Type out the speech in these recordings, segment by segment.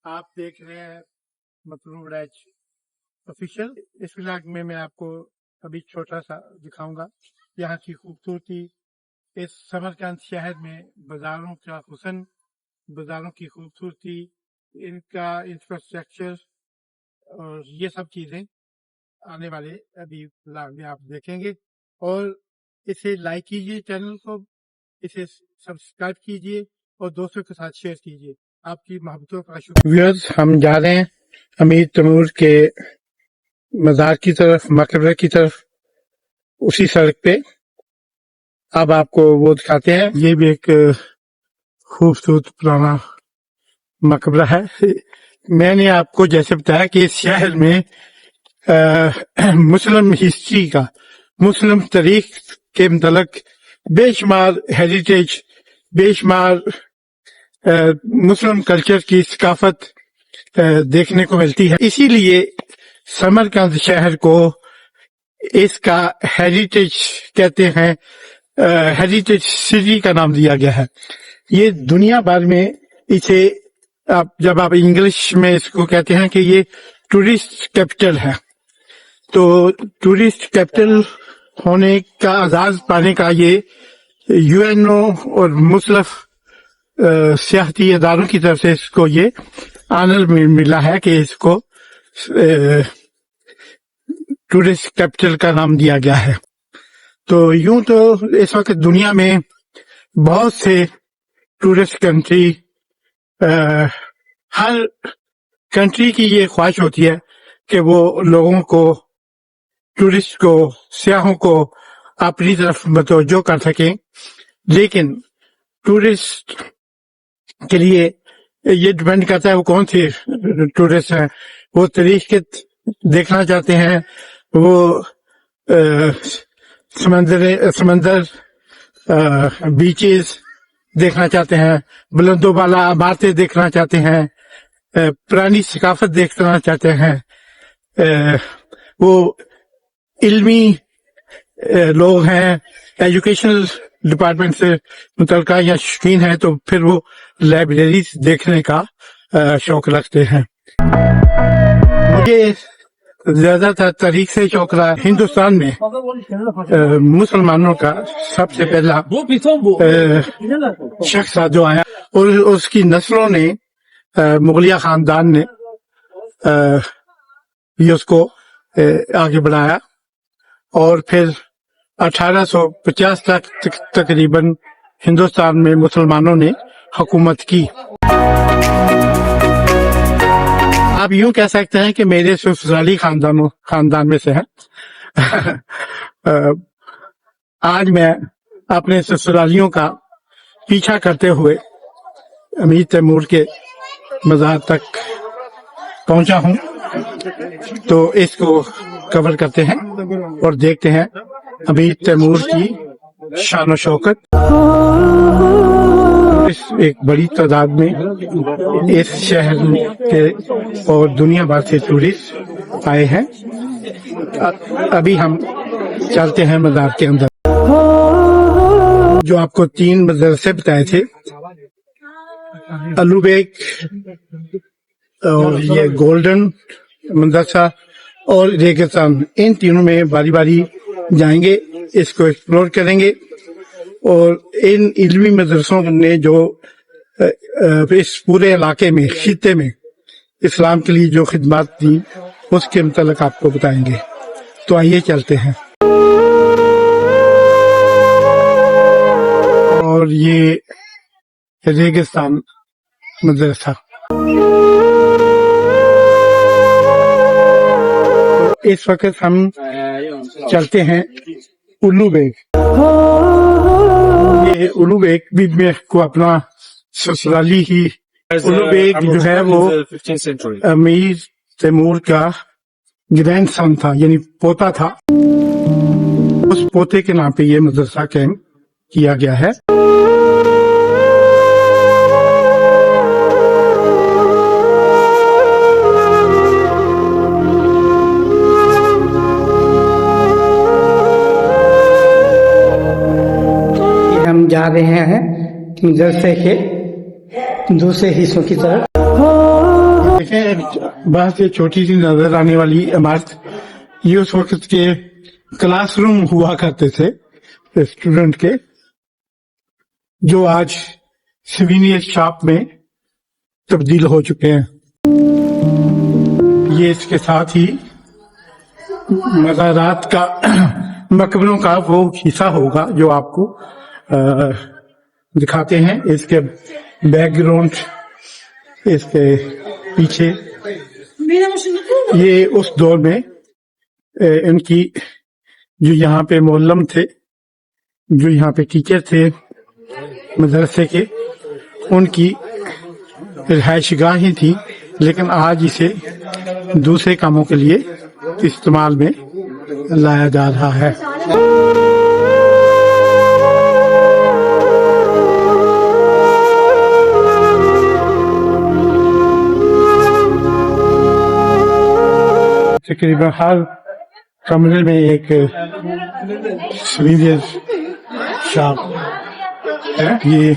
आप देख रहे हैं मतलूब रैच ऑफिशियल। इस व्लॉग में मैं आपको अभी छोटा सा दिखाऊंगा यहाँ की खूबसूरती। इस समरकंद शहर में बाजारों का हुस्न, बाजारों की खूबसूरती, इनका इंफ्रास्ट्रक्चर और ये सब चीजें आने वाले अभी व्लॉग में आप देखेंगे। और इसे लाइक कीजिए, चैनल को इसे सब्सक्राइब कीजिए और दोस्तों के साथ शेयर कीजिए। आपकी मोहब्बतों का शुक्रिया। व्यूअर्स, हम जा रहे हैं अमीर तैमूर के मज़ार की तरफ, मकबरे की तरफ, उसी सड़क पे। अब आपको वो दिखाते हैं। ये भी एक खूबसूरत पुराना मकबरा है। मैंने आपको जैसे बताया कि इस शहर में मुस्लिम हिस्ट्री का, मुस्लिम तारीख के मतलब बेशुमार हेरिटेज, बेशुमार मुस्लिम कल्चर की सकाफत देखने को मिलती है। इसीलिए समरकंद शहर को इसका हेरिटेज कहते हैं, हेरिटेज सिटी का नाम दिया गया है। ये दुनिया भर में इसे जब आप इंग्लिश में इसको कहते हैं कि ये टूरिस्ट कैपिटल है, तो टूरिस्ट कैपिटल होने का आजाद पाने का ये यूएनओ और मुख्तलिफ सियाहती इदारों की तरफ से इसको ये ऑनर मिला है कि इसको टूरिस्ट कैपिटल का नाम दिया गया है। तो यूं तो इस वक्त दुनिया में बहुत से टूरिस्ट कंट्री, हर कंट्री की ये ख्वाहिश होती है कि वो लोगों को, टूरिस्ट को, सियाहों को अपनी तरफ मतवज्जो कर सकें। लेकिन टूरिस्ट के लिए ये डिपेंड करता है वो कौन सी टूरिस्ट हैं। वो तरीके देखना चाहते हैं, वो समंदर बीचेस देखना चाहते हैं, बुलंदो बाला इमारतें देखना चाहते हैं, पुरानी सकाफत देखना चाहते हैं, वो इल्मी लोग हैं, एजुकेशनल डिपार्टमेंट से मुतल्लिका या शौकीन है, तो फिर वो लाइब्रेरीज देखने का शौक रखते हैं। मुझे ज्यादातर तारीख से शौक रहा हिंदुस्तान में मुसलमानों का सबसे पहला शख्स जो आया और उसकी नस्लों ने, मुगलिया खानदान ने ये उसको आगे बढ़ाया और फिर 1850 तक तकरीबन हिंदुस्तान में मुसलमानों ने हुकूमत की। आप यूं कह सकते हैं कि मेरे ससुराली खानदान में से है। आज मैं अपने ससुरालियों का पीछा करते हुए अमीर तैमूर के मज़ार तक पहुंचा हूं, तो इसको कवर करते हैं और देखते हैं अमीर तैमूर की शान और शौकत। एक बड़ी तादाद में इस शहर के और दुनिया भर से टूरिस्ट आए हैं। अभी हम चलते हैं मज़ार के अंदर। जो आपको 3 मदरसे बताए थे, अलूबेग और ये गोल्डन मदरसा और रेगिस्तान, इन तीनों में बारी बारी जाएंगे, इसको एक्सप्लोर करेंगे। और इन इल्मी मदरसों ने जो इस पूरे इलाके में, खित्ते में इस्लाम के लिए जो खिदमत दी, उसके मुतालिक आपको बताएंगे। तो आइए चलते हैं। और ये रेगिस्तान मदरसा, इस वक्त हम चलते हैं उलूबेग। ये उलूबेग भी मेरे को अपना ससुराली ही। उलूबेग जो है वो अमीर तैमूर का ग्रैंड सन था, यानी पोता था। उस पोते के नाम पे ये मदरसा कायम किया गया है। हम जा रहे हैं मदरसे के दूसरे हिस्सों की तरफ। देखें बाहर से छोटी सी नजर आने वाली इमारत, ये उस वक्त के क्लासरूम हुआ करते थे स्टूडेंट के, जो आज सिविनियर शॉप में तब्दील हो चुके हैं। ये इसके साथ ही मज़ारात का मकबरों का वो हिस्सा होगा जो आपको दिखाते हैं। इसके बैकग्राउंड, इसके पीछे ये उस दौर में इनकी जो यहाँ पे मोहल्लम थे, जो यहाँ पे टीचर थे मदरसे के, उनकी रिहाइशगाहें थी, लेकिन आज इसे दूसरे कामों के लिए इस्तेमाल में लाया जा रहा है। तकरीबन हर कमरे में एक सिविलियर शॉप है। ये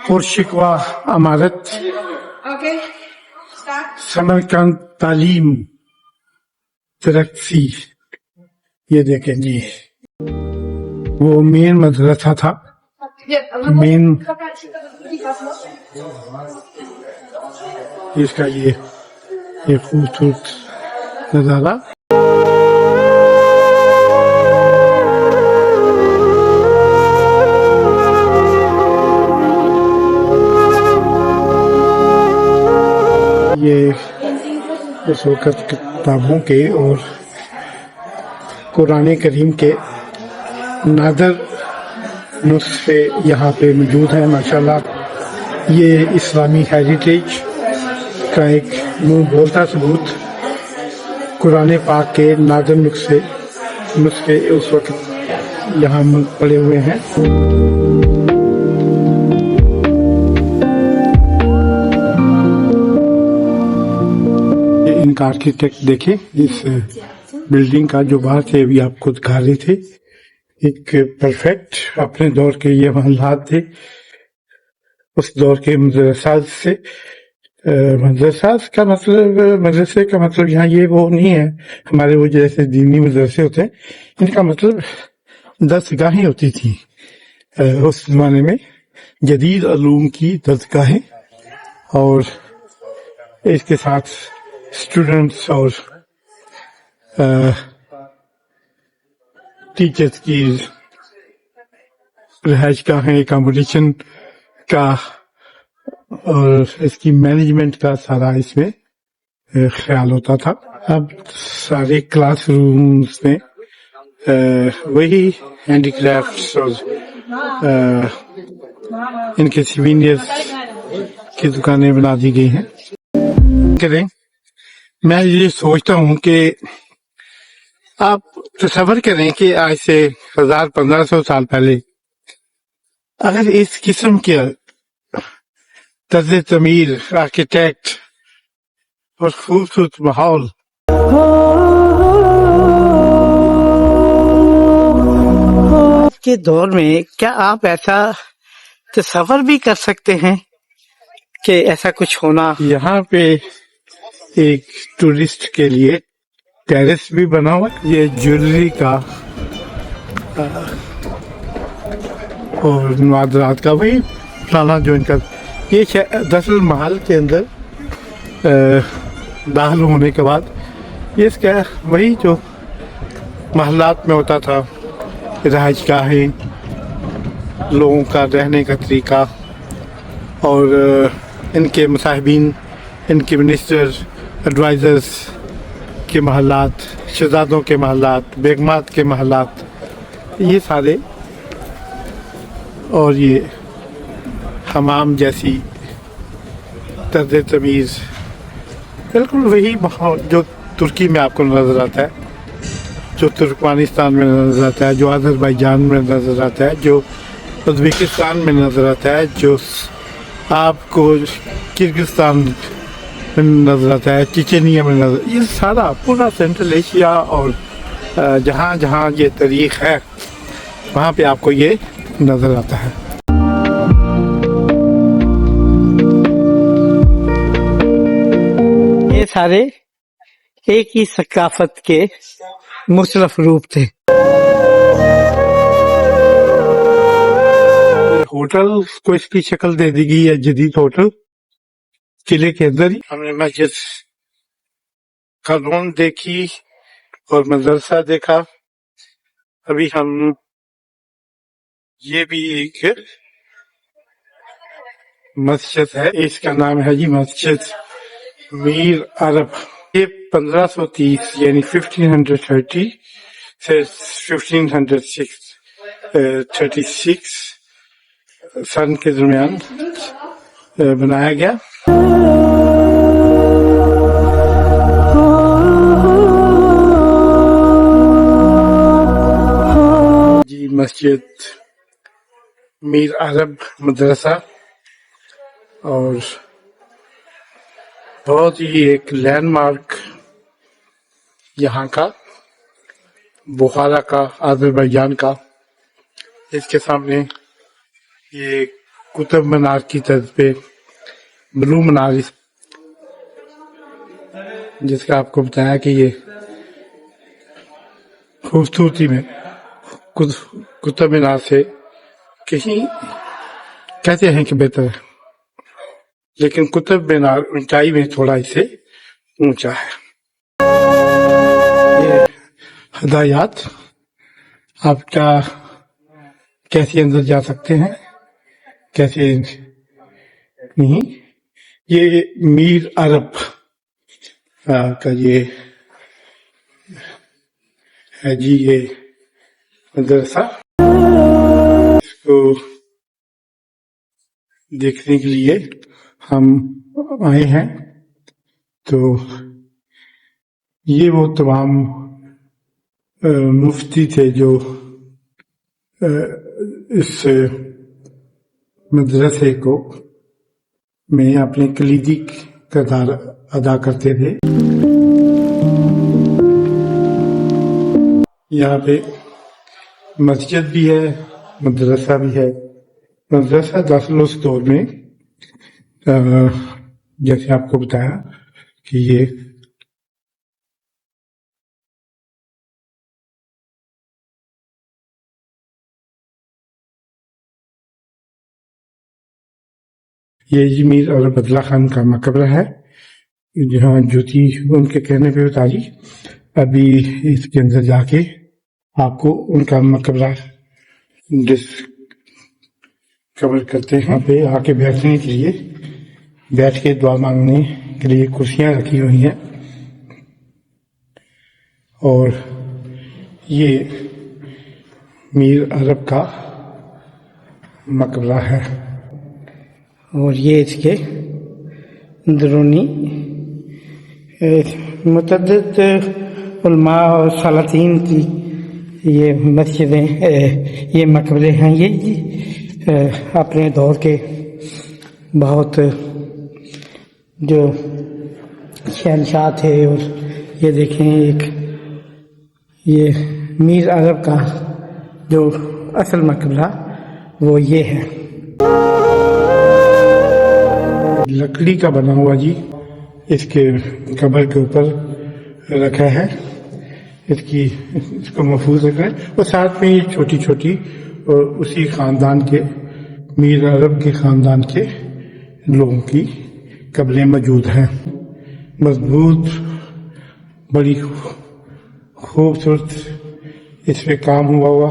पुरशिकवा इमारत समरकंद तालीम तरक्सी, ये देखें जी, वो मेन मदरसा था, मेन इसका ये खूबसूरत नजारा। ये उस वक़्त किताबों के और कुरान करीम के नादर नुस्खे यहाँ पे मौजूद हैं माशाल्लाह। ये इस्लामी हेरिटेज का एक मुंह बोलता सबूत, कुरान पाक के नादर नुस्खे उस वक्त यहाँ पड़े हुए हैं। इनका आर्किटेक्ट देखे, इस बिल्डिंग का जो बाहर से अभी आपको दिखा रहे थे, एक परफेक्ट अपने दौर के ये महल्लात थे, उस दौर के मदरसे का मतलब यहाँ ये वो नहीं है हमारे वो जैसे दीनी मदरसे होते हैं। इनका मतलब दरसगाहें होती थी उस जमाने में, जदीद अलूम की दरसगाहें, और इसके साथ स्टूडेंट्स और टीचर्स की रिहाइशगाहें, अकोमोडेशन का और इसकी मैनेजमेंट का सारा इसमें ख्याल होता था। अब सारे क्लासरूम्स में वही हैंडीक्राफ्ट्स और इनके सिविलियर्स की दुकानें बना दी गई हैं। करें, मैं ये सोचता हूँ कि आप तसव्वुर करें कि आज से 1000-1500 साल पहले अगर इस किस्म के तर्ज तमीर, आर्किटेक्ट और खूबसूरत माहौल के दौर में, क्या आप ऐसा तसव्वुर भी कर सकते हैं कि ऐसा कुछ होना? यहाँ पे एक टूरिस्ट के लिए टेरेस भी बना हुआ, ये ज्वेलरी का और मुआदरात का वही पुराना जो इनका ये दरअसल महल के अंदर दाखिल होने के बाद ये इसका वही जो महल्लात में होता था, रहायशगाहें, लोगों का रहने का तरीका, और इनके मुसाहिबीन, इनके मिनिस्टर, एडवाइज़र्स के महल्लात, शहजादों के महल्लात, बेगमात के महल्लात, ये सारे, और ये हमाम जैसी तर्ज तमीज़, बिल्कुल वही माहौल जो तुर्की में आपको नज़र आता है, जो तुर्कमानिस्तान में नज़र आता है, जो अज़रबैजान में नज़र आता है, जो उज़्बेकिस्तान में नज़र आता है, जो आपको किर्गिस्तान में नज़र आता है, चेचनिया में नज़र, ये सारा पूरा सेंट्रल एशिया और जहाँ जहाँ ये तारीख़ है वहाँ पे आपको ये नज़र आता है। सारे एक ही सकाफत के मुख्तलिफ रूप थे। होटल को इसकी शक्ल दे दी गई है जदीद होटल। किले के अंदर ही हमने मस्जिद कॉलोन देखी और मदरसा देखा। अभी हम ये भी एक मस्जिद है, इसका नाम है जी मस्जिद मीर अरब। ये 1530 यानी 1530 से 1536 सन के दरमियान बनाया गया। जी मस्जिद मीर अरब मदरसा, और बहुत ही एक लैंडमार्क यहाँ का, बुखारा का, आज़रबाईजान का। इसके सामने ये कुतुब मीनार की तर्ज पे ब्लू मीनार, जिसका आपको बताया कि ये खूबसूरती में कुतुब मीनार से कहीं कहते हैं कि बेहतर है, लेकिन कुतुब मीनार ऊंचाई में थोड़ा इससे ऊंचा है। ये हदायत आप क्या कैसे अंदर जा सकते हैं, कैसे नहीं। ये मीर अरब का ये है जी ये मदरसा। इसको देखने के लिए हम आए हैं। तो ये वो तमाम मुफ्ती थे जो इस मदरसे को में अपने कलीदी किरदार अदा करते थे। यहाँ पे मस्जिद भी है, मदरसा भी है। मदरसा दरअसल उस दौर में जैसे आपको बताया कि ये मीर और बदला खान का मकबरा है, जहाँ ज्योति उनके कहने पे उतारी। अभी इसके अंदर जाके आपको उनका मकबरा कवर करते हैं। यहाँ पे आके बैठने के लिए, बैठ के दुआ मांगने के लिए कुर्सियां रखी हुई हैं। और ये मीर अरब का मकबरा है। और ये इसके अंदरूनी मुतअद्दिद उलमा और सलातीन की ये मस्जिदें, ये मकबरे हैं। ये अपने दौर के बहुत जो शहनशाह थे। और ये देखें, एक ये मीर अरब का जो असल मकबरा वो ये है, लकड़ी का बना हुआ जी। इसके कबर के ऊपर रखा है, इसको महफूज रखा है। और साथ में ये छोटी छोटी और उसी खानदान के, मीर अरब के खानदान के लोगों की कब्रें मौजूद हैं। मजबूत, बड़ी खूबसूरत इस पे काम हुआ